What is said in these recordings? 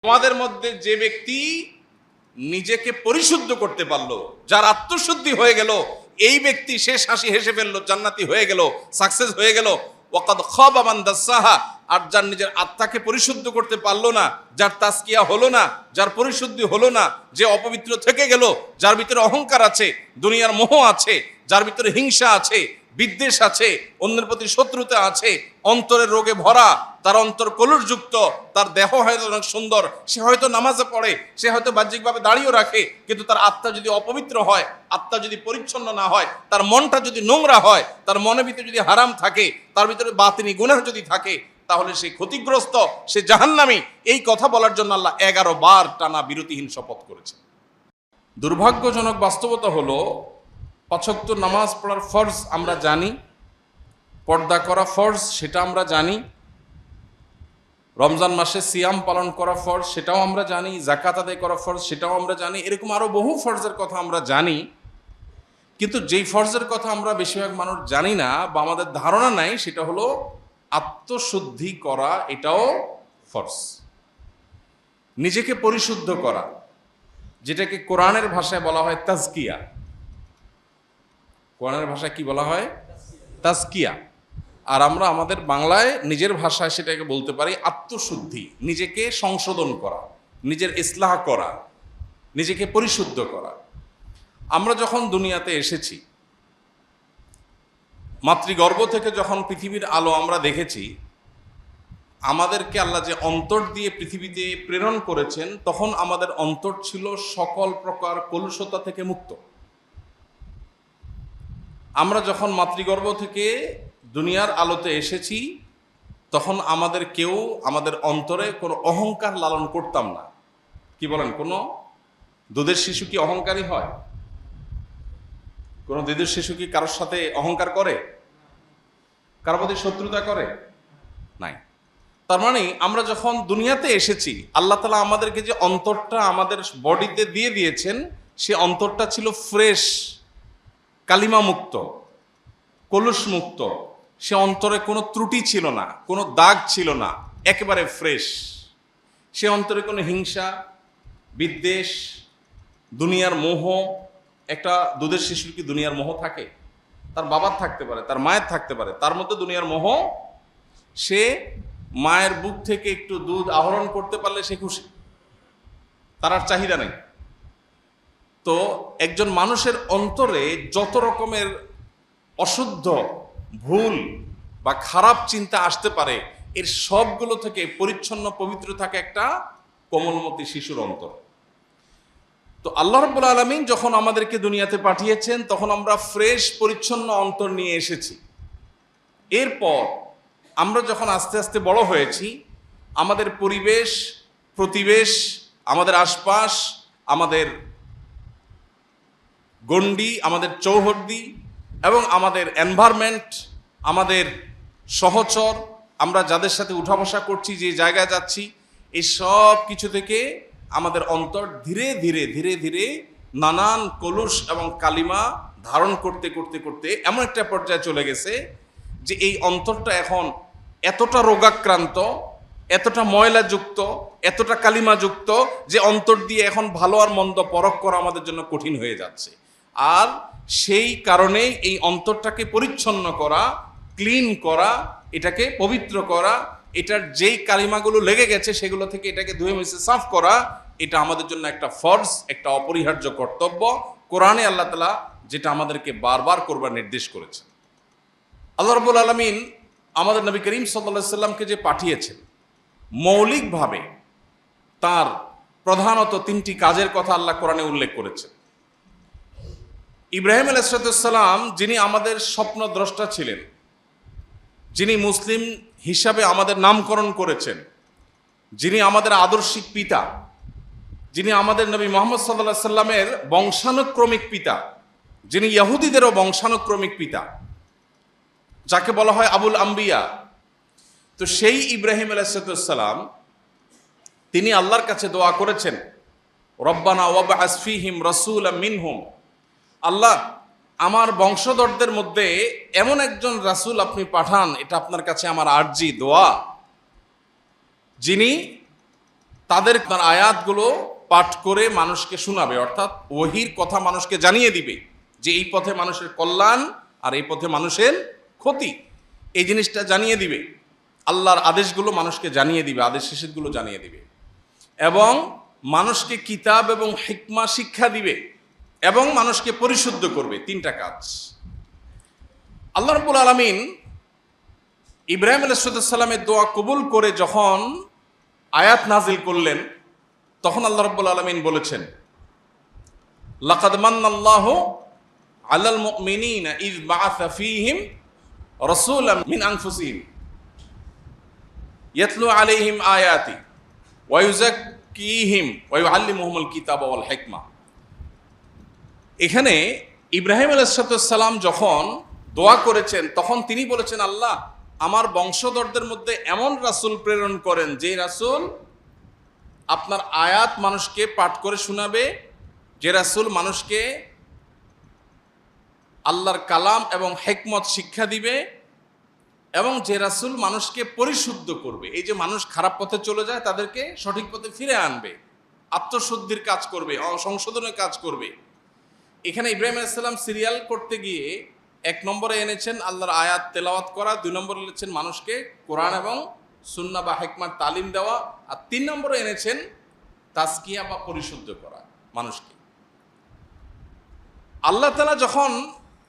আমাদের মধ্যে যে ব্যক্তি নিজেকে পরিশুদ্ধ করতে পারলো, যার আত্মশুদ্ধি হয়ে গেল, এই ব্যক্তি শেষ হাসি হেসে ফেললো, জান্নাতি হয়ে গেল, সাকসেস হয়ে গেল। ওয়াকাদ খাবা মান দাসাহা, আর যার নিজের আত্মাকে পরিশুদ্ধ করতে পারলো না, যার তাজকিয়া হলো না, যার পরিশুদ্ধি হলো না, যে অপবিত্র থেকে গেল, যার ভিতরে অহংকার আছে, দুনিয়ার মোহ আছে, যার ভিতরে হিংসা আছে, বিদ্বেষ আছে, অন্যের প্রতি শত্রুতা আছে, অন্তরের রোগে ভরা, তার অন্তর কলুষযুক্ত, তার দেহ হয়তো অনেক সুন্দর, সে হয়তো নামাজে পড়ে, সে হয়তো বাহ্যিকভাবে দাঁড়িয়েও রাখে, কিন্তু তার আত্মা যদি অপবিত্র হয়, আত্মা যদি পরিচ্ছন্ন না হয়, তার মনটা যদি নোংরা হয়, তার মনের ভিতরে যদি হারাম থাকে, তার ভিতরে বাতিনি গুনাহ যদি থাকে, তাহলে সে ক্ষতিগ্রস্ত, সে জাহান্নামী। এই কথা বলার জন্য আল্লাহ 11 বার টানা বিরতিহীন শপথ করেছে। দুর্ভাগ্যজনক বাস্তবতা হলো, 5 ওয়াক্ত নামাজ পড়ার ফরজ আমরা জানি, পর্দা করা ফরজ সেটা আমরা জানি, রমজান মাসে সিয়াম পালন করা ফরজ সেটাও আমরা জানি, যাকাত আদায় করা ফরজ সেটাও আমরা জানি, এরকম আরো বহু ফরজের কথা আমরা জানি। কিন্তু যেই ফরজের কথা আমরা বেশিরভাগ মানুষ জানি না বা আমাদের ধারণা নাই, সেটা হলো আত্মশুদ্ধি করা, এটাও ফরজ। নিজেকে পরিশুদ্ধ করা, যেটাকে কোরআনের ভাষায় বলা হয় তাজকিয়া। কোরআনের ভাষায় কি বলা হয়? তাজকিয়া। আর আমরা আমাদের বাংলায় নিজের ভাষায় সেটাকে বলতে পারি আত্মশুদ্ধি, নিজেকে সংশোধন করা, নিজের ইসলাহ করা, নিজেকে পরিশুদ্ধ করা। আমরা যখন দুনিয়াতে এসেছি, মাতৃগর্ভ থেকে যখন পৃথিবীর আলো আমরা দেখেছি, আমাদেরকে আল্লাহ যে অন্তর দিয়ে পৃথিবীতে প্রেরণ করেছেন, তখন আমাদের অন্তর ছিল সকল প্রকার কলুষতা থেকে মুক্ত। আমরা যখন মাতৃগর্ভ থেকে দুনিয়ার আলোতে এসেছি, তখন আমাদের কেউ আমাদের অন্তরে কোনো অহংকার লালন করতাম না। কি বলেন, কোনো দুধের শিশু কি অহংকারী হয়? কোনো দুধের শিশু কি কারোর সাথে অহংকার করে? কারোর প্রতি শত্রুতা করে? নাই। তার মানে আমরা যখন দুনিয়াতে এসেছি, আল্লাহ তাআলা আমাদেরকে যে অন্তরটা আমাদের বডিতে দিয়ে দিয়েছেন, সে অন্তরটা ছিল ফ্রেশ, কালিমা মুক্ত, কলুষ মুক্ত। সে অন্তরে কোনো ত্রুটি ছিল না, কোনো দাগ ছিল না, একেবারে ফ্রেশ। সে অন্তরে কোনো হিংসা, বিদ্বেষ, দুনিয়ার মোহ। একটা দুধের শিশুর কি দুনিয়ার মোহ থাকে? তার বাবার থাকতে পারে, তার মায়ের থাকতে পারে, তার মধ্যে দুনিয়ার মোহ। সে মায়ের বুক থেকে একটু দুধ আহরণ করতে পারলে সে খুশি, তার আর চাহিদা নেই। তো একজন মানুষের অন্তরে যত রকমের অশুদ্ধ, ভুল বা খারাপ চিন্তা আসতে পারে, এর সবগুলো থেকে পরিচ্ছন্ন, পবিত্র থাকে একটা কোমলমতি শিশুর অন্তর। তো আল্লাহ রাব্বুল আলামিন যখন আমাদেরকে দুনিয়াতে পাঠিয়েছেন, তখন আমরা ফ্রেশ, পরিচ্ছন্ন অন্তর নিয়ে এসেছি। এরপর আমরা যখন আস্তে আস্তে বড় হয়েছি, আমাদের পরিবেশ, প্রতিবেশ, আমাদের আশপাশ, আমাদের গণ্ডি, আমাদের চৌহদ্দি এবং আমাদের এনভায়রনমেন্ট, আমাদের সহচর, আমরা যাদের সাথে উঠা বসা করছি, যে জায়গায় যাচ্ছি, এই সব কিছু থেকে আমাদের অন্তর ধীরে ধীরে ধীরে ধীরে নানান কলুষ এবং কালিমা ধারণ করতে করতে করতে এমন একটা পর্যায়ে চলে গেছে যে এই অন্তরটা এখন এতটা রোগাক্রান্ত, এতটা ময়লাযুক্ত, এতটা কালিমাযুক্ত, যে অন্তর দিয়ে এখন ভালো আর মন্দ পরখ করা আমাদের জন্য কঠিন হয়ে যাচ্ছে। আর সেই কারণে এই অন্তরটাকে পরিচ্ছন্ন করা, ক্লিন করা, এটাকে পবিত্র করা, এটার যেই কালিমাগুলো লেগে গেছে সেগুলো থেকে এটাকে ধুয়ে মুছে সাফ করা, এটা আমাদের জন্য একটা ফরজ, একটা অপরিহার্য কর্তব্য। কোরআনে আল্লাহ তাআলা যেটা আমাদেরকে বারবার করবার নির্দেশ করেছেন। আল্লাহ রাব্বুল আলামিন আমাদের নবী করিম সাল্লাল্লাহু আলাইহি সাল্লামকে যে পাঠিয়েছেন, মৌলিকভাবে তার প্রধানত 3টি কাজের কথা আল্লাহ কোরআনে উল্লেখ করেছেন। ইব্রাহিম আলাইহিস সালাম, যিনি আমাদের স্বপ্নদ্রষ্টা ছিলেন, যিনি মুসলিম হিসাবে আমাদের নামকরণ করেছেন, যিনি আমাদের আদর্শিক পিতা, যিনি আমাদের নবী মুহাম্মদ সাল্লাল্লাহু আলাইহি সাল্লামের বংশানুক্রমিক পিতা, যিনি ইহুদিদেরও বংশানুক্রমিক পিতা, যাকে বলা হয় আবুল আম্বিয়া। তো সেই ইব্রাহিম আলাইহিস সালাম, তিনি আল্লাহর কাছে দোয়া করেছেন, রব্বানা ওয়াবআস ফীহিম রাসূলাম মিনহুম, আল্লাহ আমার বংশধরদের মধ্যে এমন একজন রাসূল আপনি পাঠান, এটা আপনার কাছে আমার আরজি, দোয়া, যিনি তাদের তার আয়াতগুলো পাঠ করে মানুষকে শোনাবে, অর্থাৎ ওহির কথা মানুষকে জানিয়ে দিবে যে এই পথে মানুষের কল্যাণ আর এই পথে মানুষের ক্ষতি, এই জিনিসটা জানিয়ে দিবে। আল্লাহর আদেশগুলো মানুষকে জানিয়ে দিবে, আদেশ নিষেধগুলো জানিয়ে দিবে, এবং মানুষকে কিতাব এবং হিকমা শিক্ষা দিবে, এবং মানুষকে পরিশুদ্ধ করবে। তিনটা কাজ। আল্লাহ রাব্বুল আলামিন ইব্রাহিম আলাইহিস সালামের দোয়া কবুল করে যখন আয়াত নাজিল করলেন, তখন আল্লাহ রাব্বুল আলামিন বলেছেন, লাকাদ মান্নাল্লাহু আলাল মুমিনিনা ইয বাআসা ফীহিম রাসূলাম মিন আনফুসিহিম ইয়াতলু আলাইহিম আয়াতি ওয়া ইউযাক্কিহিম ওয়া ইউআল্লিমুহুমুল কিতাবা ওয়াল হিকমা। এখানে ইব্রাহিম আলাইহিস সালাম যখন দোয়া করেছেন, তখন তিনি বলেছেন, আল্লাহ আমার বংশধরদের মধ্যে এমন রাসূল প্রেরণ করেন যে রাসূল আপনার আয়াত মানুষকে পাঠ করে শোনাবে, যে রাসূল মানুষকে আল্লাহর কালাম এবং হিকমত শিক্ষা দিবে, এবং যে রাসূল মানুষকে পরিশুদ্ধ করবে। এই যে মানুষ খারাপ পথে চলে যায় তাদেরকে সঠিক পথে ফিরে আনবে, আত্মশুদ্ধির কাজ করবে, সংশোধনের কাজ করবে। এখানে ইব্রাহিম আলাইহিস সালাম সিরিয়াল করতে গিয়ে 1 নম্বরে এনেছেন আল্লাহর আয়াত তেলাওয়াত করা, 2 নম্বরে এনেছেন মানুষকে কোরআন এবং সুন্নাহ বা হিকমার তালিম দেওয়া, আর 3 নম্বরে এনেছেন তাজকিয়া বা পরিশুদ্ধ করা মানুষকে। আল্লাহ তাআলা যখন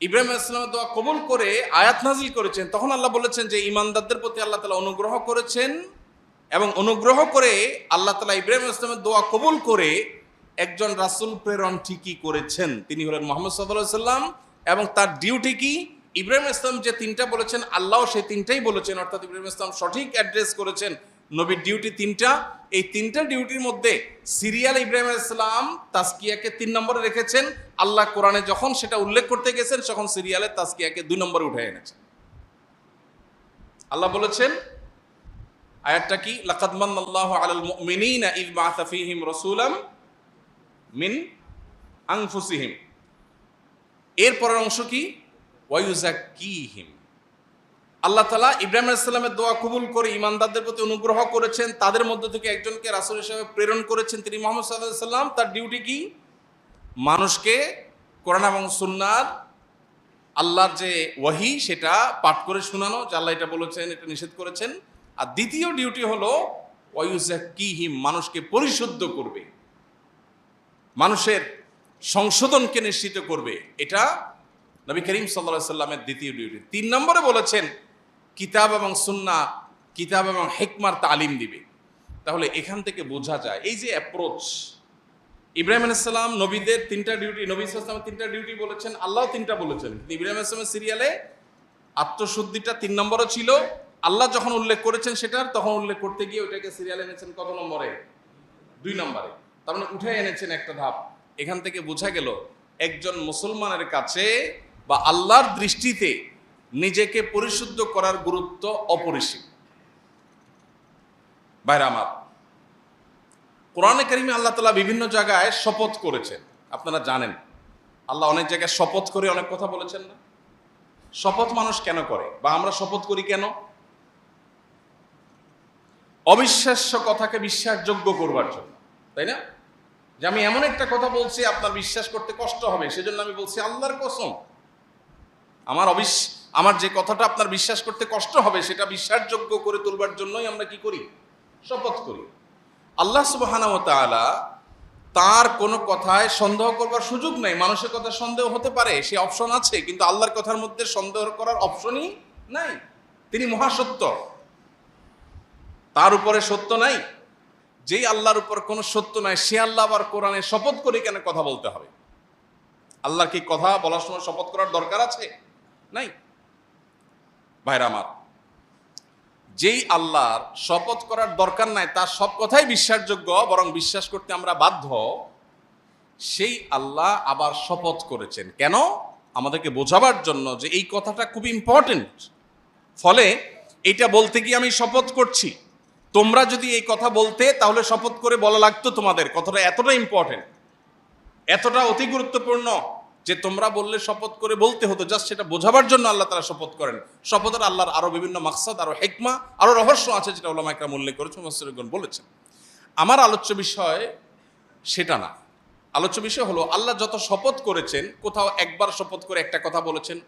ইব্রাহিম আলাইহিস সালামের দোয়া কবুল করে আয়াত নাজিল করেছেন, তখন আল্লাহ বলেছেন যে ঈমানদারদের প্রতি আল্লাহ তাআলা অনুগ্রহ করেছেন, এবং অনুগ্রহ করে আল্লাহ তাআলা ইব্রাহিম আলাইহিস সালামের দোয়া কবুল করে একজন রাসূল প্রেরণ ঠিকই করেছেন। তিনি হলেন মুহাম্মদ সাল্লাল্লাহু আলাইহি সাল্লাম, এবং তার ডিউটি কি? ইব্রাহিম আলাইহিস সালাম যে 3টা বলেছেন, আল্লাহও সেই 3টাই বলেছেন, অর্থাৎ ইব্রাহিম আলাইহিস সালাম সঠিক অ্যাড্রেস করেছেন। নবীর ডিউটি 3টা, এই 3টা ডিউটির মধ্যে সিরিয়াল ইব্রাহিম আলাইহিস সালাম তাজকিয়াকে 3 নম্বরে রেখেছেন। আল্লাহ কোরআনে যখন সেটা উল্লেখ করতে গেছেন, তখন সিরিয়ালে তাজকিয়াকে 2 নম্বরে উঠে এনেছেন। আল্লাহ বলেছেন, আয়াতটা কি? লাকাদ মান্নাল্লাহু আলাল মুমিনিনা ইয বাআসা ফীহিম রাসূলাম মিন আনফুসিহিম। এর পরের অংশ কি? ওয়া ইউযাক্কিহিম। আল্লাহ তাআলা ইব্রাহিম আলাইহিস সালামের দোয়া কবুল করে ঈমানদারদের প্রতি অনুগ্রহ করেছেন, তাদের মধ্য থেকে একজনকে রাসূল হিসেবে প্রেরণ করেছেন, তিনি মুহাম্মদ সাল্লাল্লাহু আলাইহি সাল্লাম। তার ডিউটি কি? মানুষকে কোরআন এবং সুন্নাহর আল্লাহর যে ওয়াহি সেটা পাঠ করে শোনানো, যে আল্লাহ এটা বলেছেন, এটা নিষেধ করেছেন। আর দ্বিতীয় ডিউটি হলো ওয়া ইউযাক্কিহিম, মানুষকে পরিশুদ্ধ করবে, মানুষের সংশোধনকে নিশ্চিত করবে। এটা নবী করিম সাল্লাল্লাহু আলাইহি সাল্লামের দ্বিতীয় ডিউটি। 3 নম্বরে বলেছেন কিতাব এবং সুন্নাহ, কিতাব এবং হিকমার তালিম দিবে। তাহলে এখান থেকে বোঝা যায় এই যে অ্যাপ্রোচ, ইব্রাহিম আলাইহিস সালাম নবীদের 3টা ডিউটি, নবী সাল্লাল্লাহু আলাইহি ওয়াসাল্লাম 3টা ডিউটি বলেছেন, আল্লাহও 3টা বলেছেন। ইব্রাহিম আলাইহিস সালামের সিরিয়ালে আত্মশুদ্ধিটা 3 নম্বরে ছিল, আল্লাহ যখন উল্লেখ করেছেন সেটার, তখন উল্লেখ করতে গিয়ে ওটাকে সিরিয়ালে এনেছেন কত নম্বরে? 2 নম্বরে। তার মানে উঠে এনেছেন একটা ধাপ। এখান থেকে বোঝা গেল একজন মুসলমানের কাছে বা আল্লাহর দৃষ্টিতে নিজেকে পরিশুদ্ধ করার গুরুত্ব অপরিসীম। ভাইরা আমার, কোরআনে কারিমে আল্লাহ তাআলা বিভিন্ন জায়গায় শপথ করেছেন, আপনারা জানেন। আল্লাহ অনেক জায়গায় শপথ করে অনেক কথা বলেছেন না? শপথ মানুষ কেন করে, বা আমরা শপথ করি কেন? অবিশ্বাস্য কথাকে বিশ্বাসযোগ্য করবার জন্য, তাই না? যে আমি এমন একটা কথা বলছি আপনার বিশ্বাস করতে কষ্ট হবে, সেজন্য আমি বলছি আল্লাহর কসম, আমার যে কথাটা আপনার বিশ্বাস করতে কষ্ট হবে সেটা বিশ্বাসযোগ্য করে তুলবার জন্যই আমরা কি করি? শপথ করি। আল্লাহ সুবহানাহু ওয়া তাআলা তার কোনো কথায় সন্দেহ করবার সুযোগ নেই। মানুষের কথা সন্দেহ হতে পারে, সে অপশন আছে, কিন্তু আল্লাহর কথার মধ্যে সন্দেহ করার অপশনই নাই। তিনি মহাসত্য, তার উপরে সত্য নাই। যেই আল্লাহর উপর কোনো সত্য নাই, সে আল্লাহ আবার কোরআনে শপথ করে কেন কথা বলতে হবে? আল্লাহর কি কথা বলার সময় শপথ করার দরকার আছে? নাই। ভাইরা আমার, যেই আল্লাহর শপথ করার দরকার নাই, তার সব কথাই বিশ্বাসযোগ্য, বরং বিশ্বাস করতে আমরা বাধ্য, সেই আল্লাহ আবার শপথ করেছেন কেন? আমাদেরকে বোঝাবার জন্য যে এই কথাটা খুব ইম্পর্টেন্ট। ফলে এইটা বলতে গিয়ে আমি শপথ করছি, তোমরা যদি এই কথা বলতে, তাহলে শপথ করে বলা লাগতো তোমাদের। কথাটা এতটা ইম্পর্টেন্ট, এতটা অতি গুরুত্বপূর্ণ যে তোমরা বললে শপথ করে বলতে হতো। জাস্ট সেটা বোঝাবার জন্য আল্লাহ তাআলা শপথ করেন। শপথের আল্লাহর আরো বিভিন্ন মাকসাদ, আরো হিকমা, আরো রহস্য আছে, যেটা উলামা ইকরাম উল্লেখ করেছেন, মুফাসসিরগণ বলেছেন। আমার আলোচ্য বিষয় সেটা না। আলোচ্য বিষয় হলো আল্লাহ যত শপথ করেছেন, কোথাও একবার শপথ করে একটা কথা বলেছেন,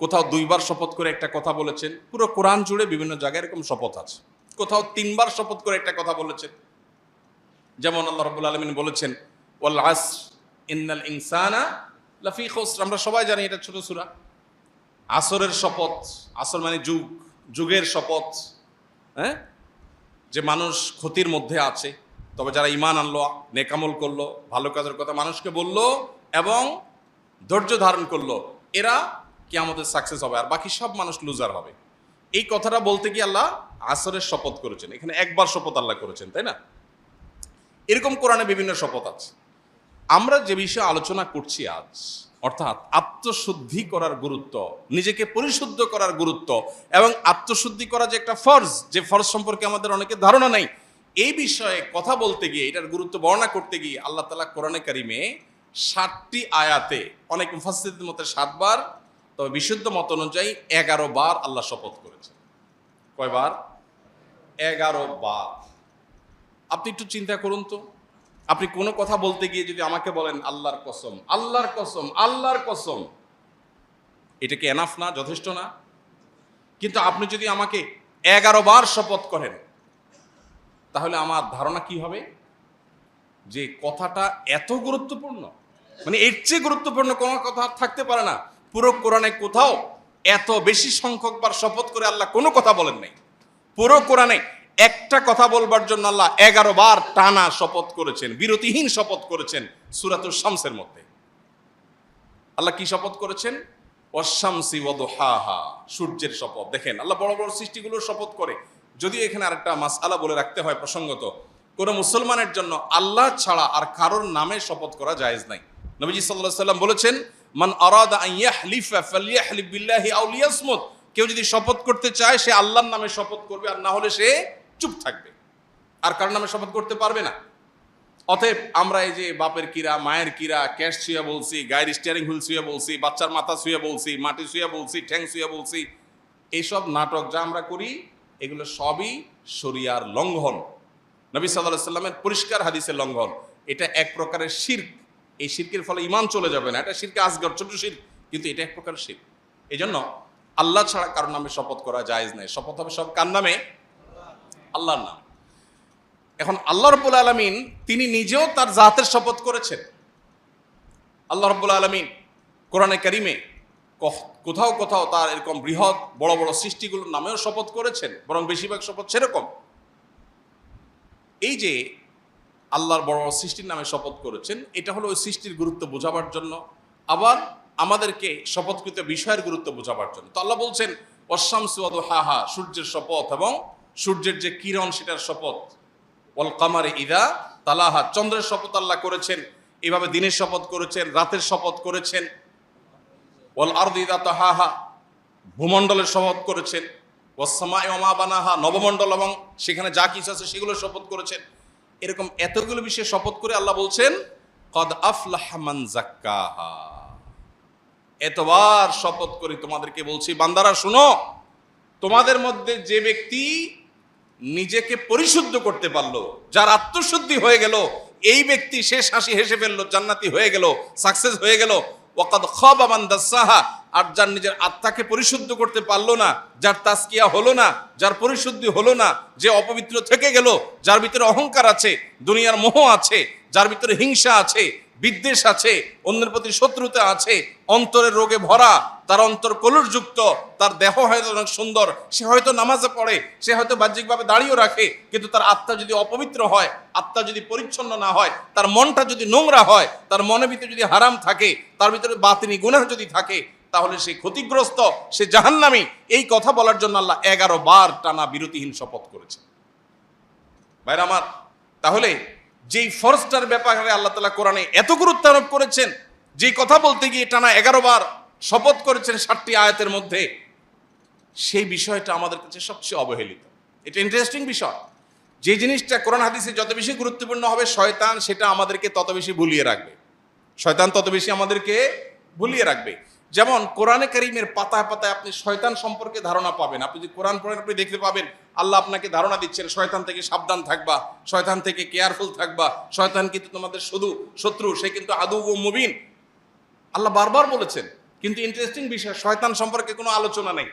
কোথাও দুইবার শপথ করে একটা কথা বলেছেন। পুরো কোরআন জুড়ে বিভিন্ন জায়গায় এরকম শপথ আছে। কোথাও তিনবার শপথ করে একটা কথা বলেছেন, যেমন আল্লাহ রাব্বুল আলামিন বলেছেন ওয়াল আসর ইন্নাল ইনসানা লাফি খুসর। আমরা সবাই জানি এটা ছোট সূরা। আসরের শপথ, আসর মানে যুগ, যুগের শপথ, হ্যাঁ, যে মানুষ ক্ষতির মধ্যে আছে। তবে যারা ঈমান আনলো, নেকামল করলো, ভালো কাজের কথা মানুষকে বললো এবং ধৈর্য ধারণ করলো, এরা কিয়ামতের সাকসেস হবে, আর বাকি সব মানুষ লুজার হবে। এই কথাটা বলতে গিয়ে আল্লাহ আসরের শপথ করেছেন। এখানে একবার শপথ আল্লাহ করেছেন, তাই না? এরকম কোরআনে বিভিন্ন শপথ আছে। আমরা যে বিষয়ে আলোচনা করছি আজ, অর্থাৎ আত্মশুদ্ধি করার গুরুত্ব, নিজেকে পরিশুদ্ধ করার গুরুত্ব এবং আত্মশুদ্ধি করা যে একটা ফরজ, যে ফরজ সম্পর্কে আমাদের অনেকের ধারণা নাই, এই বিষয়ে কথা বলতে গিয়ে, এটার গুরুত্ব বর্ণনা করতে গিয়ে আল্লাহ তাআলা কোরআনে কারিমে 7টি আয়াতে, অনেক মুফাসসিরদের মতে 7 বার, তবে বিশুদ্ধ মত অনুযায়ী 11 বার আল্লাহ শপথ করেছেন। কয়বার? 11 বার। আপনি একটু চিন্তা করুন তো, আপনি কোনো কথা বলতে গিয়ে যদি আমাকে বলেন আল্লাহর কসম, আল্লাহর কসম, আল্লাহর কসম, এটা কি এনাফ না? যথেষ্ট না? কিন্তু আপনি যদি আমাকে 11 বার শপথ করেন, তাহলে আমার ধারণা কি হবে যে কথাটা এত গুরুত্বপূর্ণ, মানে এর চেয়ে গুরুত্বপূর্ণ কোনো কথা থাকতে পারে না। পুরো কোরআনে কোথাও এত বেশি সংখ্যক বার শপথ করে আল্লাহ কোনো কথা বলেন নাই। পুরো কোরআনে একটা কথা বলবার জন্য আল্লাহ 11 বার টানা শপথ করেছেন, বিরতিহীন শপথ করেছেন। সূরাতুশ শামসের মধ্যে আল্লাহ কি শপথ করেছেন? ওয়াশ-শামসি ওয়া দুহাহা, সূর্যের শপথ। দেখেন আল্লাহ বড় বড় সৃষ্টিগুলোর শপথ করে। যদিও এখানে আরেকটা মাসআলা বলে রাখতে হয় প্রসঙ্গত, কোনো মুসলমানের জন্য আল্লাহ ছাড়া আর কারোর নামে শপথ করা জায়েজ নাই। নবীজি সাল্লাল্লাহু আলাইহি সাল্লাম বলেছেন, মান আরাদা আন ইয়াহলিফা ফালইয়াহলিফ বিল্লাহি আও লিয়াসমুত। কেউ যদি শপথ করতে চায় সে আল্লাহর নামে শপথ করবে, আর না হলে সে চুপ থাকবে, আর কারোর নামে শপথ করতে পারবে না। অতএব আমরা এই যে বাপের কিরা, মায়ের কিরা, ক্যাশ ছুঁয়ে বলছি, গাড়ির স্টিয়ারিং হুইল ছুঁয়ে বলছি, বাচ্চার মাথা ছুঁয়ে বলছি, মাটি ছুঁয়ে বলছি, ঠ্যাং ছুঁয়ে বলছি, এইসব নাটক যা আমরা করি এগুলো সবই শরিয়ার লঙ্ঘন, নবী সাল্লাল্লাহু আলাইহি সাল্লামের পরিষ্কার হাদিসের লঙ্ঘন। এটা এক প্রকারের শিরক। এই শিরকের ফলে ঈমান চলে যাবে না, এটা শিরকে আসগর, ছোট শিরক, কিন্তু এটা এক প্রকার শিরক। এই জন্য আল্লাহ ছাড়া কারোর নামে শপথ করা জায়েজ নাই। শপথ হবে সব কার নামে? আল্লাহর নাম। এখন আল্লাহ রাব্বুল আলামিন তিনি নিজেও তার জাতের শপথ করেছেন। আল্লাহ রাব্বুল আলামিন কোরআনে কারিমে কোথাও কোথাও তার এরকম বৃহৎ বড় বড় সৃষ্টিগুলোর নামেও শপথ করেছেন, বরং বেশিরভাগ শপথ সেরকম। এই যে আল্লাহর বড় বড় সৃষ্টির নামে শপথ করেছেন, এটা হলো ওই সৃষ্টির গুরুত্ব বোঝাবার জন্য, আবার আমাদেরকে শপথকৃত বিষয়ের গুরুত্ব বোঝাবার জন্য। তো আল্লাহ বলছেন ওয়াশ-শামসি ওয়া দুহাহা, সূর্যের শপথ এবং সূর্যের যে কিরণ সেটার শপথ। ওয়াল কামারি ইযা তালাহা, চন্দ্রের শপথ আল্লাহ করেছেন। এইভাবে দিনের শপথ করেছেন, রাতের শপথ করেছেন। ওয়াল আরদি ইযা তাহাহা, ভূমণ্ডলের শপথ করেছেন। ওয়াস সামাই ওয়া মা বানাহা, নবমণ্ডল এবং সেখানে যা কিছু আছে সেগুলোর শপথ করেছেন। এরকম এতগুলো বিষয়ে শপথ করে আল্লাহ বলছেন কদ আফলাহা মান যাক্কাহা। এতবার শপথ করে তোমাদেরকে বলছি বান্দারা শুনো, তোমাদের মধ্যে যে ব্যক্তি নিজেকে পরিশুদ্ধ করতে পারলো, যার আত্মশুদ্ধি হয়ে গেল, এই ব্যক্তি শেষ হাসি হেসে ফেললো, জান্নাতি হয়ে গেল, সাকসেস হয়ে গেল। ওয়াকাদ খাবা মান দাসাহা, আর যার নিজের আত্মাকে পরিশুদ্ধ করতে পারলো না, যার তাজকিয়া হলো না, যার পরিশুদ্ধি হলো না, যে অপবিত্র থেকে গেল, যার ভিতরে অহংকার আছে, দুনিয়ার মোহ আছে, যার ভিতরে হিংসা আছে, বিদ্বেষ আছে, অন্যের প্রতি শত্রুতা আছে, অন্তরের রোগে ভরা, তার অন্তর কলুষযুক্ত, তার দেহ হয়তো অনেক সুন্দর, সে হয়তো নামাজে পড়ে, সে হয়তো বাহ্যিকভাবে দাঁড়িয়েও রাখে, কিন্তু তার আত্মা যদি অপবিত্র হয়, আত্মা যদি পরিচ্ছন্ন না হয়, তার মনটা যদি নোংরা হয়, তার মনের ভিতরে যদি হারাম থাকে, তার ভিতরে বাতিনি গুনাহ যদি থাকে, তাহলে সে ক্ষতিগ্রস্ত, সে জাহান্নামী। এই কথা বলার জন্য আল্লাহ 11 বার টানা বিরতিহীন শপথ করেছে। ভাইরা আমার, তাহলে যেই ফরজটার ব্যাপারে আল্লাহ তাআলা কোরআনে এত গুরুত্ব আরোপ করেছেন, যেই কথা বলতে গিয়ে টানা 11 বার শপথ করেছেন 7টি আয়াতের মধ্যে, সেই বিষয়টা আমাদের কাছে সবচেয়ে অবহেলিত। এটা ইন্টারেস্টিং বিষয়। যে জিনিসটা কোরআন হাদিসে যত বেশি গুরুত্বপূর্ণ হবে, শয়তান সেটা আমাদেরকে তত বেশি ভুলিয়ে রাখবে। শয়তান তত বেশি আমাদেরকে ভুলিয়ে রাখবে। যেমন কোরআনে কারীমের পাতায় পাতায় আপনি শয়তান সম্পর্কে ধারণা পাবেন। আপনি যদি কোরআন পড়েন, আপনি দেখতে পাবেন আল্লাহ আপনাকে ধারণা দিচ্ছেন শয়তান থেকে সাবধান থাকবা, শয়তান থেকে কেয়ারফুল থাকবা, শয়তান কিন্তু তোমাদের শুধু শত্রু, সে কিন্তু আদু ও মুবিন, আল্লাহ বারবার বলেছেন। কিন্তু ইন্টারেস্টিং বিষয়, শয়তান সম্পর্কে কোনো আলোচনা নেই।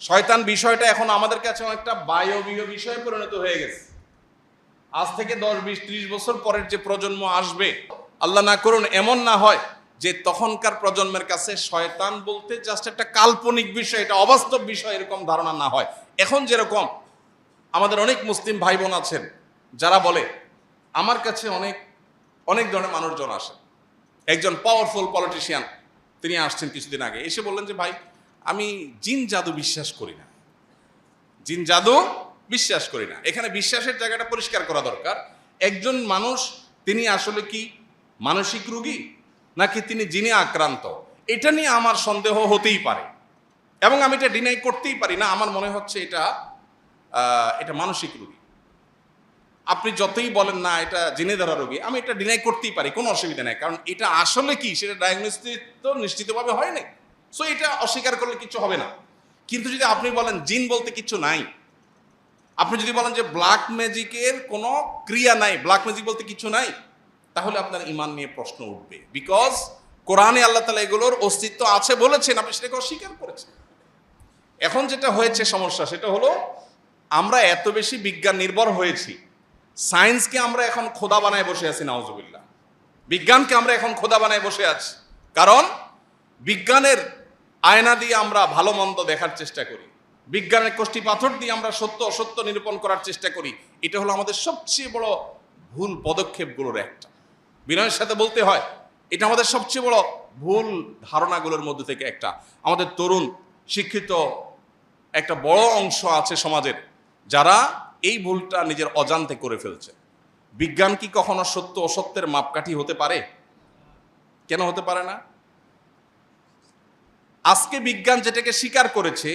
শয়তান বিষয়টা এখন আমাদের কাছে অনেকটা বায়বীয় বিষয়ে পরিণত হয়ে গেছে। আজ থেকে 10, 20, 30 বছর পরের যে প্রজন্ম আসবে, আল্লাহ না করুন এমন না হয় যে তখনকার প্রজন্মের কাছে শয়তান বলতে জাস্ট একটা কাল্পনিক বিষয়, এটা অবাস্তব বিষয়, এরকম ধারণা না হয়। এখন যেরকম আমাদের অনেক মুসলিম ভাই বোন আছেন যারা বলে, আমার কাছে অনেক অনেক ধরনের মানুষজন আসে। একজন পাওয়ারফুল পলিটিশিয়ান তিনি আসছেন কিছুদিন আগে, এসে বললেন যে ভাই আমি জিন জাদু বিশ্বাস করি না, জিন জাদু বিশ্বাস করি না। এখানে বিশ্বাসের জায়গাটা পরিষ্কার করা দরকার। একজন মানুষ তিনি আসলে কি মানসিক রোগী নাকি তিনি জিনে আক্রান্ত, এটা নিয়ে আমার সন্দেহ হতেই পারে এবং আমি এটা ডিনাই করতেই পারি না। আমার মনে হচ্ছে এটা মানসিক রোগী। আপনি যতই বলেন না এটা জিনে ধরা রোগী, আমি এটা ডিনাই করতেই পারি, কোনো অসুবিধা নেই, কারণ এটা আসলে কি সেটা ডায়াগনোসিস তো নিশ্চিতভাবে হয় নাই। সো এটা অস্বীকার করলে কিছু হবে না। কিন্তু যদি আপনি বলেন জিন বলতে কিছু নাই, আপনি যদি বলেন যে ব্ল্যাক ম্যাজিকের কোনো ক্রিয়া নাই, ব্ল্যাক ম্যাজিক বলতে কিছু নাই, তাহলে আপনার ঈমান নিয়ে প্রশ্ন উঠবে। বিকজ কোরআনে আল্লাহ তাআলা এগুলোর অস্তিত্ব আছে বলেছেন, আপনি সেটাকে অস্বীকার করেছেন। এখন যেটা হয়েছে সমস্যা, সেটা হলো আমরা এত বেশি বিজ্ঞান নির্ভর হয়েছি, সায়েন্সকে আমরা এখন খোদা বানায় বসে আছি, নাউজুবিল্লাহ। বিজ্ঞানকে আমরা এখন খোদা বানায় বসে আছি, কারণ বিজ্ঞানের আয়না দিয়ে আমরা ভালো মন্দ দেখার চেষ্টা করি, বিজ্ঞানের কষ্টি পাথর দিয়ে আমরা সত্য অসত্য নিরূপণ করার চেষ্টা করি। এটা হলো আমাদের সবচেয়ে বড় ভুল পদক্ষেপগুলোর একটা, বিনয়ের সাথে বলতে হয়, এটা আমাদের সবচেয়ে বড় ভুল ধারণাগুলোর মধ্যে থেকে একটা। আমাদের তরুণ শিক্ষিত একটা বড় অংশ আছে সমাজের, যারা এই ভুলটা নিজের অজান্তে করে ফেলছে। বিজ্ঞান কি কখনো সত্য অসত্যের মাপকাঠি হতে পারে? কেন হতে পারে না? আজকে বিজ্ঞান যেটাকে স্বীকার করেছে,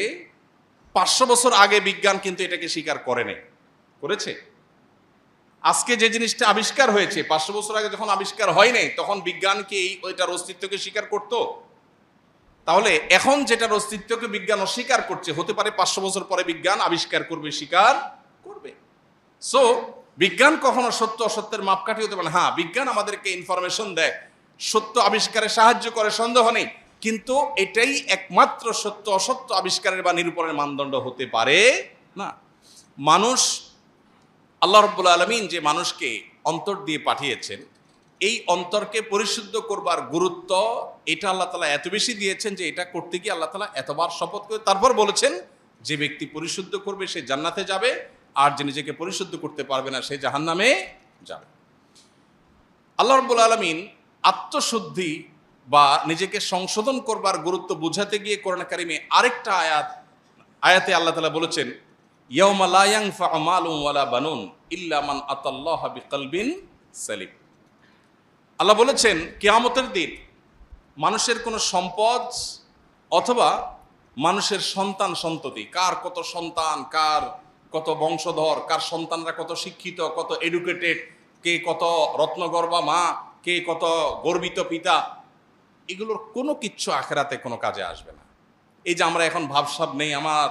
500 বছর আগে বিজ্ঞান কিন্তু এটাকে স্বীকার করে নাই, করেছে? আজকে যে জিনিসটা আবিষ্কার হয়েছে 500 বছর আগে যখন আবিষ্কার হয় নাই, তখন বিজ্ঞান কি ওইটার অস্তিত্বকে স্বীকার করত? তাহলে এখন যেটার অস্তিত্বকে বিজ্ঞান অস্বীকার করছে, হতে পারে 500 বছর পরে বিজ্ঞান আবিষ্কার করবে, স্বীকার করবে। সো বিজ্ঞান কখনো সত্য অসত্যের মাপকাঠি হতে পারে না। হ্যাঁ, বিজ্ঞান আমাদেরকে ইনফরমেশন দেয়, সত্য আবিষ্কারে সাহায্য করে, সন্দেহ নেই, কিন্তু এটাই একমাত্র সত্য অসত্য আবিষ্কারের বা নিরূপণের মানদণ্ড হতে পারে না। মানুষ, আল্লাহ রাব্বুল আলামিন যে মানুষকে অন্তর দিয়ে পাঠিয়েছেন, এই অন্তরকে পরিশুদ্ধ করবার গুরুত্ব এটা আল্লাহ তাআলা এত বেশি দিয়েছেন যে এটা করতে গিয়ে আল্লাহ তাআলা এতবার শপথ করে তারপর বলেছেন যে ব্যক্তি পরিশুদ্ধ করবে সে জান্নাতে যাবে, আর যে নিজেকে পরিশুদ্ধ করতে পারবে না সে জাহান্নামে যাবে। আল্লাহ রাব্বুল আলামিন আত্মশুদ্ধি বা নিজেকে সংশোধন করবার গুরুত্ব বুঝাতে গিয়ে কোরআন কারিমে আরেকটা আয়াতে আল্লাহ তাআলা বলেছেন, ইয়াউমা লা ইয়ানফা'ু মালুন ওয়ালা বানুন ইল্লা মান আতাল্লাহা বিকলবিন সালিম। আল্লাহ বলেছেন কিয়ামতের দিন মানুষের কোনো সম্পদ অথবা মানুষের সন্তান সন্ততি, কার কত সন্তান, কার কত বংশধর, কার সন্তানরা কত শিক্ষিত, কত এডুকেটেড, কে কত রত্নগর্ভা মা, কে কত গর্বিত পিতা, এগুলোর কোনো কিচ্ছু আখেরাতে কোনো কাজে আসবে না। এই যে আমরা এখন ভাবসাব নেই, আমার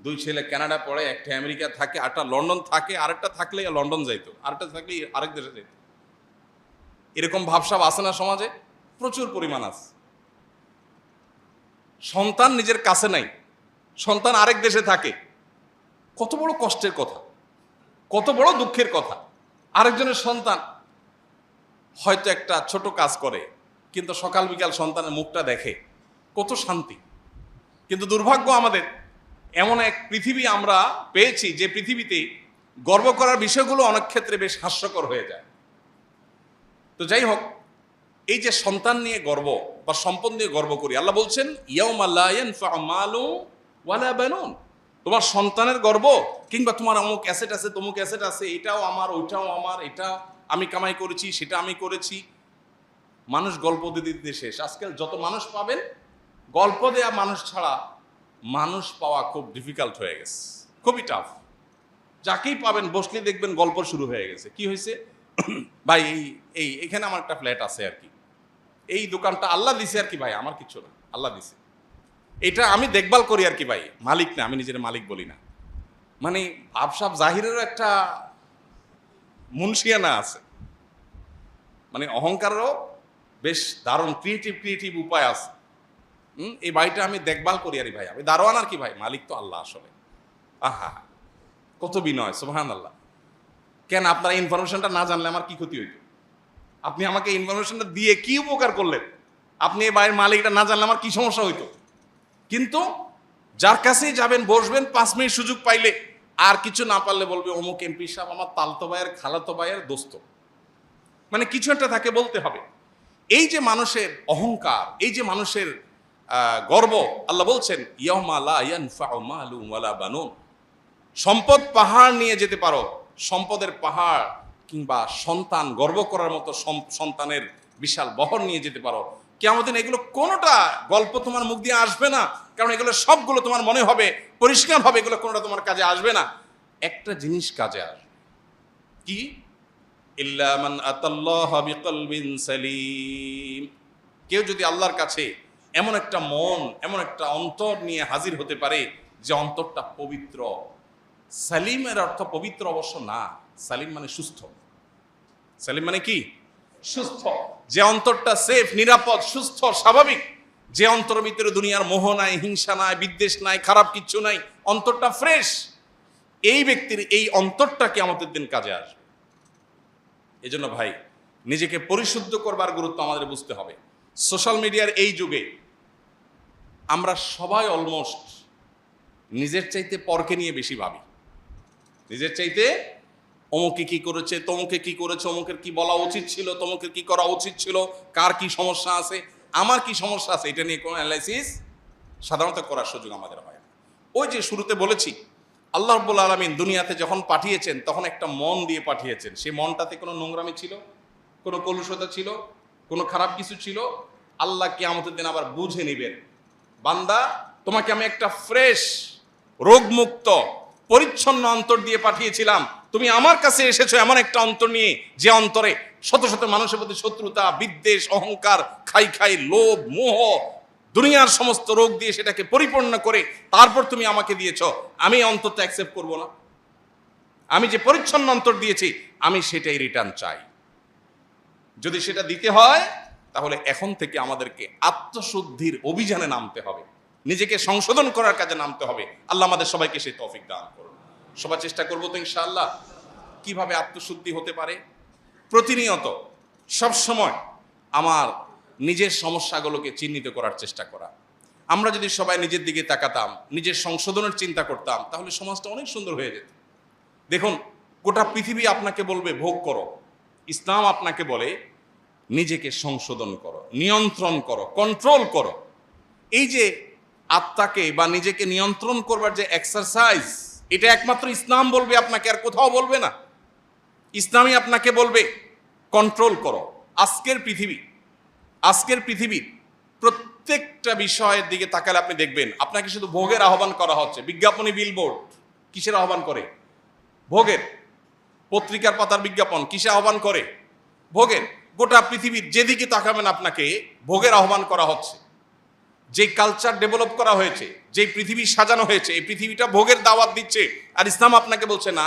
2 ছেলে কানাডা পড়ে, একটা আমেরিকা থাকে, আরেকটা লন্ডন থাকে, আরেকটা থাকলে লন্ডন যাইতো, আরেকটা থাকলে আরেক দেশে যাইতো, এরকম ভাবসাব আছে না সমাজে? প্রচুর পরিমাণ আছে। সন্তান নিজের কাছে নাই, সন্তান আরেক দেশে থাকে, কত বড় কষ্টের কথা, কত বড় দুঃখের কথা। আরেকজনের সন্তান হয়তো একটা ছোট কাজ করে, কিন্তু সকাল বিকাল সন্তানের মুখটা দেখে, কত শান্তি। কিন্তু দুর্ভাগ্য আমাদের, এমন এক পৃথিবী আমরা পেয়েছি যে পৃথিবীতে গর্ব করার বিষয়গুলো অনেক ক্ষেত্রে বেশ হাস্যকর হয়ে যায়। তো যাই হোক, এই যে সন্তান নিয়ে গর্ব বা সম্পদ নিয়ে গর্ব করি, আল্লাহ বলছেন ইয়াউমা লা ইয়ানফা'ু মালুন ওয়ালা বানুন, তোমার সন্তানের গর্ব কিংবা তোমার অমুক অ্যাসেট আছে, তমুক অ্যাসেট আছে, এটাও আমার, ওইটাও আমার, এটা আমি কামাই করেছি, সেটা আমি করেছি। মানুষ গল্প দিতে দিতে শেষ। আজকাল যত মানুষ পাবেন, গল্প দেয়া মানুষ ছাড়া মানুষ পাওয়া খুব ডিফিকাল্ট হয়ে গেছে, খুবই টাফ। যাকেই পাবেন বসলে দেখবেন গল্প শুরু হয়ে গেছে। কি হয়েছে ভাই, এখানে আমার একটা ফ্ল্যাট আছে আর কি, এই দোকানটা আল্লাহ দিছে আর কি ভাই, আমার কিছু না, আল্লাহ দিছে, এটা আমি দেখভাল করি আর কি ভাই, মালিক না, আমি নিজের মালিক বলি না। মানে ভাবসাব জাহিরেরও একটা মুনশিয়ানা আছে, মানে অহংকারেরও বেশ দারুণ ক্রিয়েটিভ উপায় আছে। এই বাড়িটা আমি দেখভাল করি আরে ভাই, আমি দারোয়ান আর কি ভাই, মালিক তো আল্লাহ আসলে। আহা, কত বিনয়, সুবহানাল্লাহ। কেন আপনার ইনফরমেশনটা না জানলে আমার কি ক্ষতি হইতো? আপনি আমাকে ইনফরমেশনটা দিয়ে কি উপকার করলেন? আপনি এই বাড়ির মালিকটা না জানলে আমার কি সমস্যা হইতো? কিন্তু যার কাছেই যাবেন, বসবেন, 5 মিনিট সুযোগ পাইলে আর কিছু না পারলে বলবে অমুক এমপি সাহেব আমার তালতো ভাইয়ের খালাতো ভাইয়ের দোস্ত, মানে কিছু একটা তাকে বলতে হবে। এই যে মানুষের অহংকার, এই যে মানুষের গর্ব, আল্লাহ বলছেন ইয়াউমা লা ইয়ানফাউ মালুন ওয়ালা বানুন। সম্পদ পাহাড় নিয়ে যেতে পারো, সম্পদের পাহাড় কিংবা সন্তান, গর্ব করার মতো সন্তানের বিশাল বহর নিয়ে যেতে পারো, কিয়ামতের দিন এগুলো কোনোটা গল্প তোমার মুখ দিয়ে আসবে না, কারণ এগুলো সবগুলো তোমার মনে হবে পরিষ্কার হবে, এগুলো কোনোটা তোমার কাজে আসবে না। একটা জিনিস কাজে আসবে, কি? ইল্লা মান আতাল্লাহা বিকলবিন সালিম। কেউ যদি আল্লাহর কাছে এমন একটা মন, এমন একটা অন্তর নিয়ে হাজির হতে পারে যে অন্তরটা পবিত্র। সালিমের অর্থ পবিত্র অবশ্য না, সালিম মানে সুস্থ। সালিম মানে কি? সুস্থ। যে অন্তরটা সেফ, নিরাপদ, সুস্থ, স্বাভাবিক, যে অন্তরের ভিতরে দুনিয়ার মোহ নাই, হিংসা নাই, বিদ্বেষ নাই, খারাপ কিচ্ছু নাই, অন্তরটা ফ্রেশ, এই ব্যক্তির এই অন্তরটা কিয়ামতের দিন কাজে আসবে। এজন্য ভাই, নিজেকে পরিশুদ্ধ করবার গুরুত্ব আমাদের বুঝতে হবে। সোশ্যাল মিডিয়ার এই যুগে আমরা সবাই অলমোস্ট নিজের চাইতে পরকে নিয়ে বেশি ভাবি। নিজের চাইতে অমুকে কি করেছে, তমুকে কি করেছে, অমুকের কি বলা উচিত ছিল, তমুকের কি করা উচিত ছিল, কার কি সমস্যা আছে, আমার কি সমস্যা আছে, এটা নিয়ে কোনো অ্যানালাইসিস সাধারণত করার সুযোগ আমাদের হয় না। ওই যে শুরুতে বলেছি, আল্লাহ রাব্বুল আলামিন দুনিয়াতে যখন পাঠিয়েছেন তখন একটা মন দিয়ে পাঠিয়েছেন। সেই মনটাতে কোনো নোংরামি ছিল, কোনো কলুষতা ছিল, কোনো খারাপ কিছু ছিল? আল্লাহ কিয়ামতের দিন আবার বুঝে নিবেন, বান্দা তোমাকে আমি একটা ফ্রেশ, রোগমুক্ত, পরিচ্ছন্ন অন্তর দিয়ে পাঠিয়েছিলাম, তুমি আমার কাছে এসেছো এমন একটা অন্তর নিয়ে যে অন্তরে শত শত মানুষের প্রতি শত্রুতা, বিদ্বেষ, অহংকার, খাই লোভ, মোহ, দুনিয়ার সমস্ত রোগ দিয়ে সেটাকে পরিপূর্ণ করে তারপর তুমি আমাকে দিয়েছো। আমি অন্তরটা অ্যাকসেপ্ট করব না? আমি যে পরিচ্ছন্ন অন্তর দিয়েছি আমি সেটাই রিটার্ন চাই। যদি সেটা দিতে হয় তাহলে এখন থেকে আমাদেরকে আত্মশুদ্ধির অভিযানে নামতে হবে, নিজেকে সংশোধন করার কাজে নামতে হবে। আল্লাহ আমাদের সবাইকে সেই তৌফিক দান করুন। সবাই চেষ্টা করবো তো ইনশাআল্লাহ। কিভাবে আত্মশুদ্ধি হতে পারে? প্রতিনিয়ত সবসময় আমার নিজের সমস্যাগুলোকে চিহ্নিত করার চেষ্টা করা। আমরা যদি সবাই নিজের দিকে তাকাতাম, নিজের সংশোধনের চিন্তা করতাম, তাহলে সমাজটা অনেক সুন্দর হয়ে যেত। দেখুন, গোটা পৃথিবী আপনাকে বলবে ভোগ করো, ইসলাম আপনাকে বলে নিজেকে সংশোধন করো, নিয়ন্ত্রণ করো, কন্ট্রোল করো। এই যে আত্মাকে বা নিজেকে নিয়ন্ত্রণ করবার যে এক্সারসাইজ, এটা একমাত্র ইসলাম বলবে আপনাকে, আর কোথাও বলবে না। ইসলামই আপনাকে বলবে কন্ট্রোল করো। আজকের পৃথিবীর প্রত্যেকটা বিষয়ের দিকে তাকালে আপনি দেখবেন আপনাকে শুধু ভোগের আহ্বান করা হচ্ছে। বিজ্ঞাপনী বিলবোর্ড কিসের আহ্বান করে? ভোগের। পত্রিকার পাতার বিজ্ঞাপন কিসে আহ্বান করে? ভোগের। গোটা পৃথিবীর যেদিকে তাকাবেন আপনাকে ভোগের আহ্বান করা হচ্ছে। যে কালচার ডেভেলপ করা হয়েছে, যে পৃথিবী সাজানো হয়েছে, এই পৃথিবীটা ভোগের দাওয়াত দিচ্ছে। আর ইসলাম আপনাকে বলছে না,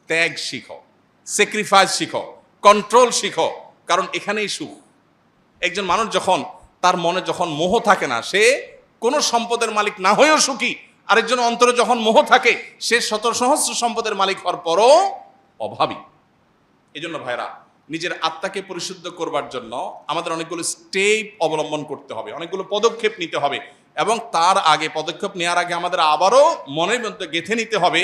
ত্যাগ শিখো, স্যাক্রিফাইস শিখো, কন্ট্রোল শিখো, কারণ এখানেই সুখ। একজন মানুষ যখন তার মনে যখন মোহ থাকে না, সে কোনো সম্পদের মালিক না হয়েও সুখী। আরেকজন অন্তরে যখন মোহ থাকে, সে শত সহস্র সম্পদের মালিক হওয়ার পরও অভাবী। এই জন্য ভাইরা, নিজের আত্মাকে পরিশুদ্ধ করবার জন্য আমাদের অনেকগুলো স্টেপ অবলম্বন করতে হবে, অনেকগুলো পদক্ষেপ নিতে হবে। এবং তার আগে, পদক্ষেপ নেওয়ার আগে আমাদের আবারও মনের মধ্যে গেঁথে নিতে হবে,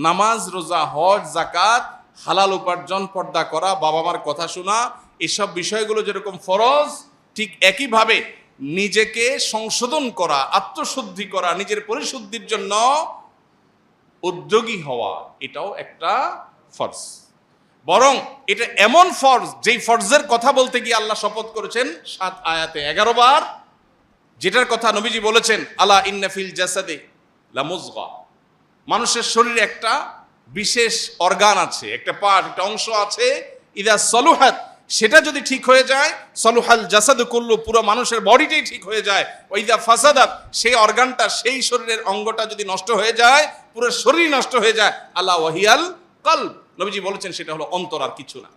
নামাজ, রোজা, হজ, যাকাত, হালাল উপার্জন, পর্দা করা, বাবা মার কথা শোনা, এসব বিষয়গুলো যেরকম ফরজ, ঠিক একইভাবে নিজেকে সংশোধন করা, আত্মশুদ্ধি করা, নিজের পরিশুদ্ধির জন্য উদ্যোগী হওয়া, এটাও একটা ফরজ। বরং এটা এমন ফরজ, যেই ফরজের কথা বলতে গিয়ে আল্লাহ শপথ করেছেন 7 আয়াতে 11 বার, যেটার কথা নবীজি বলেছেন, আলা ইন্না ফিল জাসাদে লামুজগা। মানুষের শরীরে একটা বিশেষ অর্গান আছে, একটা পার্ট, একটা অংশ আছে, ইদা সলুহাত, সেটা যদি ঠিক হয়ে যায়, সলুহাল জাসাদু কুল্লু, পুরো মানুষের বডিটাই ঠিক হয়ে যায়। ওইদা ফাসাদাত, সেই অর্গানটা, সেই শরীরের অঙ্গটা যদি নষ্ট হয়ে যায়, পুরো শরীর নষ্ট হয়ে যায়, আল্লাহ ওয়াহিয়াল কলব, নবীজি বলেছেন সেটা হলো অন্তর আর কিছু না।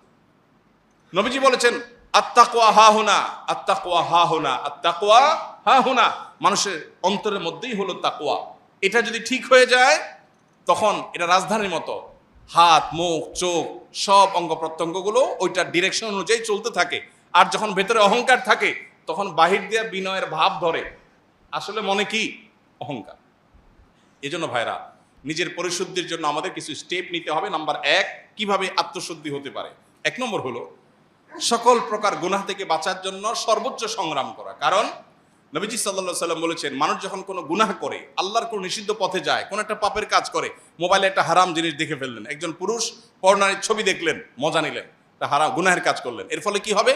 নবীজি বলেছেন আত্তাকওয়া হাহুনা, আত্তাকওয়া হাহুনা, আত্তাকওয়া হাহুনা, মানুষের অন্তরের মধ্যেই হলো তাকওয়া। এটা যদি ঠিক হয়ে যায় তখন এটা রাজধানীর মতো হাত, মুখ, চোখ, সব অঙ্গ প্রত্যঙ্গগুলো ওইটার ডিরেকশন অনুযায়ী চলতে থাকে। আর যখন ভেতরে অহংকার থাকে তখন বাহির দিয়ে বিনয়ের ভাব ধরে, আসলে মনে কি অহংকার। এজন্য ভাইরা, নিজের পরিশুদ্ধির জন্য আমাদের কিছু স্টেপ নিতে হবে। নাম্বার 1, কিভাবে আত্মশুদ্ধি হতে পারে। 1 নম্বর হলো সকল প্রকার গুনাহ থেকে বাঁচার জন্য সর্বোচ্চ সংগ্রাম করা। কারণ নবীজি সাল্লাল্লাহু আলাইহি সাল্লাম বলেছেন, মানুষ যখন কোনো গুনাহ করে, আল্লাহর কোনো নিষিদ্ধ পথে যায়, কোনো একটা পাপের কাজ করে, মোবাইলে একটা হারাম জিনিস দেখে ফেললেন, একজন পুরুষ পর্নোর ছবি দেখলেন, মজা নিলেন, তা হারাম গুনাহের কাজ করলেন। এর ফলে কি হবে?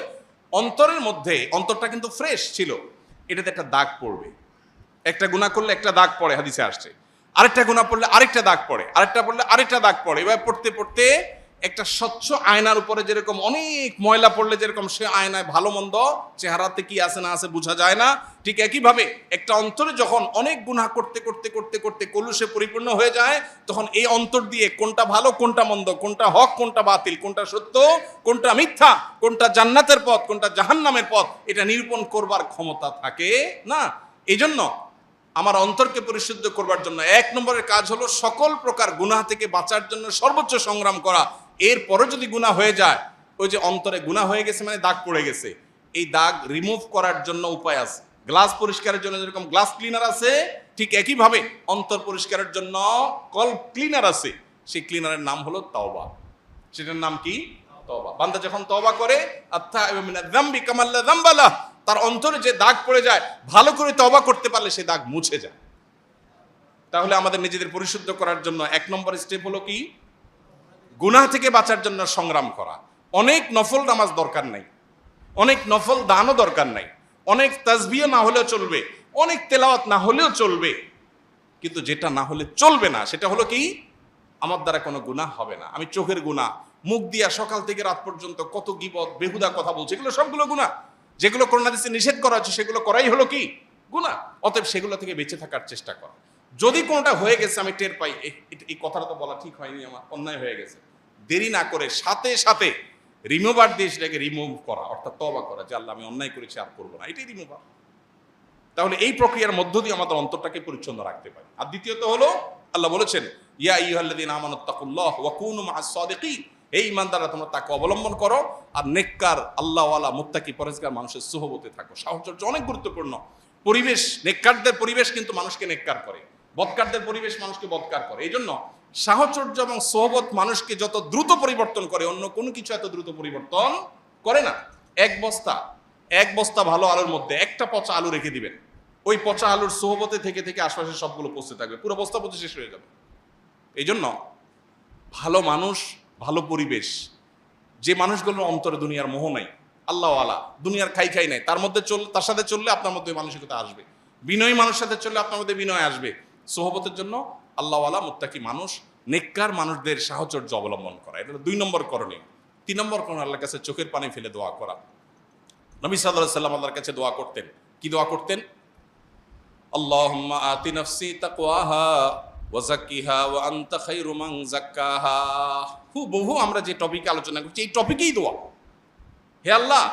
অন্তরের মধ্যে, অন্তরটা কিন্তু ফ্রেশ ছিল, এটাতে একটা দাগ পড়বে। একটা গুনাহ করলে একটা দাগ পড়ে, হাদিসে আসছে। আরেকটা গুনাহ পড়লে আরেকটা দাগ পড়ে, আরেকটা পড়লে আরেকটা দাগ পড়ে। এভাবে পড়তে পড়তে একটা স্বচ্ছ আয়নার উপরে যেরকম অনেক ময়লা পড়লে যেরকম সে আয়নায় ভালো মন্দ চেহারাতে কি আছে না আছে বোঝা যায় না, ঠিক একইভাবে একটা অন্তরে যখন অনেক গুনাহ করতে করতে করতে করতে কলুষে পরিপূর্ণ হয়ে যায়, তখন এই অন্তর দিয়ে কোনটা ভালো কোনটা মন্দ, কোনটা হক কোনটা বাতিল, কোনটা সত্য কোনটা মিথ্যা, কোনটা জান্নাতের পথ কোনটা জাহান্নামের পথ, এটা নিরূপণ করবার ক্ষমতা থাকে না। এই জন্য আমার অন্তরকে পরিশুদ্ধ করবার জন্য 1 নম্বরের কাজ হলো সকল প্রকার গুনাহ থেকে বাঁচার জন্য সর্বোচ্চ সংগ্রাম করা। এরপরে যদি গুনাহ হয়ে যায়, ওই যে অন্তরে গুনাহ হয়ে গেছে মানে দাগ পড়ে গেছে, এই দাগ রিমুভ করার জন্য উপায় আছে। গ্লাস পরিষ্কারের জন্য যেরকম গ্লাস ক্লিনার আছে, ঠিক একইভাবে অন্তর পরিষ্কারের জন্য কলব ক্লিনার আছে। সেই ক্লিনারের নাম হলো তওবা। সেটার নাম কি? তওবা। বান্দা যখন তওবা করে, আত্তাইবু মিনাজ যামবি কামা লা যামবা লাহ, তার অন্তরে যে দাগ পড়ে যায়, ভালো করে তওবা করতে পারলে সেই দাগ মুছে যায়। তাহলে আমাদের নিজেদের পরিশুদ্ধ করার জন্য 1 নম্বর স্টেপ হলো কি? গুনাহ থেকে বাঁচার জন্য সংগ্রাম করা। অনেক নফল নামাজ দরকার নাই, অনেক নফল দানও দরকার নাই, অনেক তাসবিহ না হলেও চলবে, অনেক তেলাওয়াত না হলেও চলবে, কিন্তু যেটা না হলে চলবে না সেটা হলো কি? আমার দ্বারা কোনো গুনাহ হবে না। আমি চোখের গুনাহ, মুখ দিয়া সকাল থেকে রাত পর্যন্ত কত গীবত বেহুদা কথা বলছি, এগুলো সবগুলো গুনাহ। যেগুলো কোরআন হাদিসে নিষেধ করা হচ্ছে সেগুলো করাই হলো কি? গুনাহ। অতএব সেগুলো থেকে বেঁচে থাকার চেষ্টা করা। যদি কোনোটা হয়ে গেছে আমি টের পাই, এই কথাটা তো বলা ঠিক হয়নি, আমার অন্যায় হয়ে গেছে, দেরি না করে সাথে সাথে রিমুভার দিয়ে সেটাকে রিমুভ করা, অর্থাৎ তওবা করা যে আল্লাহ আমি অন্যায় করেছি, আর করবো না, এটাই রিমুভার। তাহলে এই প্রক্রিয়ার মধ্য দিয়ে আমাদের অন্তরটাকে পরিচ্ছন্ন রাখতে পারি। আর দ্বিতীয়ত হলো, আল্লাহ বলেছেন ইয়া আইয়ুহাল্লাযীনা আমানুত্তাকুল্লাহ ওয়া কুনু মা'আস সাদিকিন, এই ইমানদাররা তোমরা তাকে অবলম্বন করো আর নেককার আল্লাহওয়ালা মুত্তাকি পরহেজগার মানুষের সুহবতে থাকো। সাহচর্য অনেক গুরুত্বপূর্ণ। পরিবেশ, নেককারদের পরিবেশ কিন্তু মানুষকে নেককার করে, বদকারদের পরিবেশ মানুষকে বদকার করে। এই জন্য সাহচর্য এবং সোহবত মানুষকে যত দ্রুত পরিবর্তন করে, অন্য কোনো কিছু এত দ্রুত পরিবর্তন করে না। এক বস্তা ভালো আলুর মধ্যে একটা পচা আলু রেখে দিবেন, ওই পচা আলুর সোহবতে থেকে থেকে আশপাশে সবগুলো পচতে থাকবে, পুরো বস্তা পচে শেষ হয়ে যাবে। এই জন্য ভালো মানুষ, ভালো পরিবেশ, যে মানুষগুলোর অন্তরে দুনিয়ার মোহ নাই, আল্লাহওয়ালা, দুনিয়ার খাই নাই, তার সাথে চললে আপনার মধ্যে মানসিকতা আসবে। বিনয়ী মানুষের সাথে চললে আপনার মধ্যে বিনয় আসবে। সোহবতের জন্য আল্লাহওয়ালা মুত্তাকি মানুষ, নেককার মানুষদের সাহচর্য অবলম্বন করা, এটা 2 নম্বর করণীয়। 3 নম্বর করণীয়, আল্লাহর কাছে চোখের পানি ফেলে দোয়া করা। নবী সাল্লাল্লাহু আলাইহি ওয়াসাল্লাম আল্লাহর কাছে দোয়া করতেন। কি দোয়া করতেন? আল্লাহুম্মা আতি নাফসি তাকওয়াহা ওয়া যাক্কিহা ওয়া আনতা খায়রু মান যাক্কাহা। বহু আমরা যে টপিকে আলোচনা করছি এই টপিকেই দোয়া। হে আল্লাহ,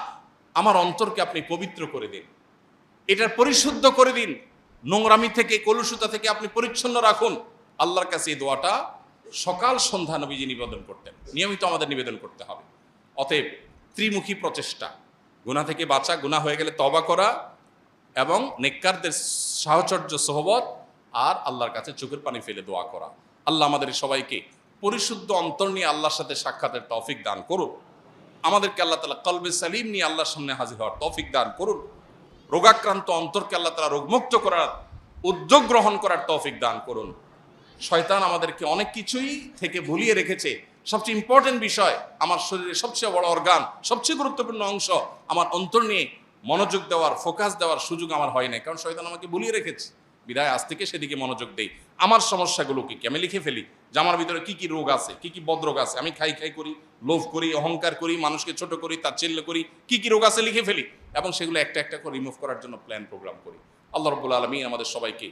আমার অন্তরকে আপনি পবিত্র করে দিন, এটার পরিশুদ্ধ করে দিন, নোংরামি থেকে, কলুষতা থেকে আপনি পরিচ্ছন্ন রাখুন। আল্লাহর কাছে এই দোয়াটা সকাল সন্ধ্যা নবীজি নিবেদন করতেন, নিয়মিত আমাদের নিবেদন করতে হবে। অতএব ত্রিমুখী প্রচেষ্টা, গুনাহ থেকে বাঁচা, গুনাহ হয়ে গেলে তওবা করা, এবং নেককারদের সাহচর্য সোহবত, আর আল্লাহর কাছে চোখের পানি ফেলে দোয়া করা। আল্লাহ আমাদের সবাইকে পরিশুদ্ধ অন্তর নিয়ে আল্লাহর সাথে সাক্ষাতের তৌফিক দান করুন। আমাদেরকে আল্লাহ তাআলা কলবে সালিম নিয়ে আল্লাহর সামনে হাজির হওয়ার তৌফিক দান করুন। রোগাক্রান্ত অন্তরকে আল্লাহ তাআলা রোগমুক্ত করার উদ্যোগ গ্রহণ করার তৌফিক দান করুন। শয়তান আমাদেরকে অনেক কিছুই থেকে ভুলিয়ে রেখেছে। সবচেয়ে ইম্পর্টেন্ট বিষয়, আমার শরীরের সবচেয়ে বড় অর্গান, সবচেয়ে গুরুত্বপূর্ণ অংশ, আমার অন্তর নিয়ে মনোযোগ দেওয়ার, ফোকাস দেওয়ার সুযোগ আমার হয় নাই, কারণ শয়তান আমাকে ভুলিয়ে রেখেছে। বিদায় আজ থেকে সেদিকে মনোযোগ দেই। আমার সমস্যাগুলো কি আমি লিখে ফেলি, যে আমার ভিতরে কি কি রোগ আছে, কি কি বদরোগ আছে। আমি খাই করি, লোভ করি, অহংকার করি, মানুষকে ছোট করি, তাচ্ছিল্য করি, কি কি রোগ আছে লিখে ফেলি, এবং সেগুলো একটা একটা করে রিমুভ করার জন্য প্ল্যান প্রোগ্রাম করি। আল্লাহ রাব্বুল আলামিন আমাদের সবাইকে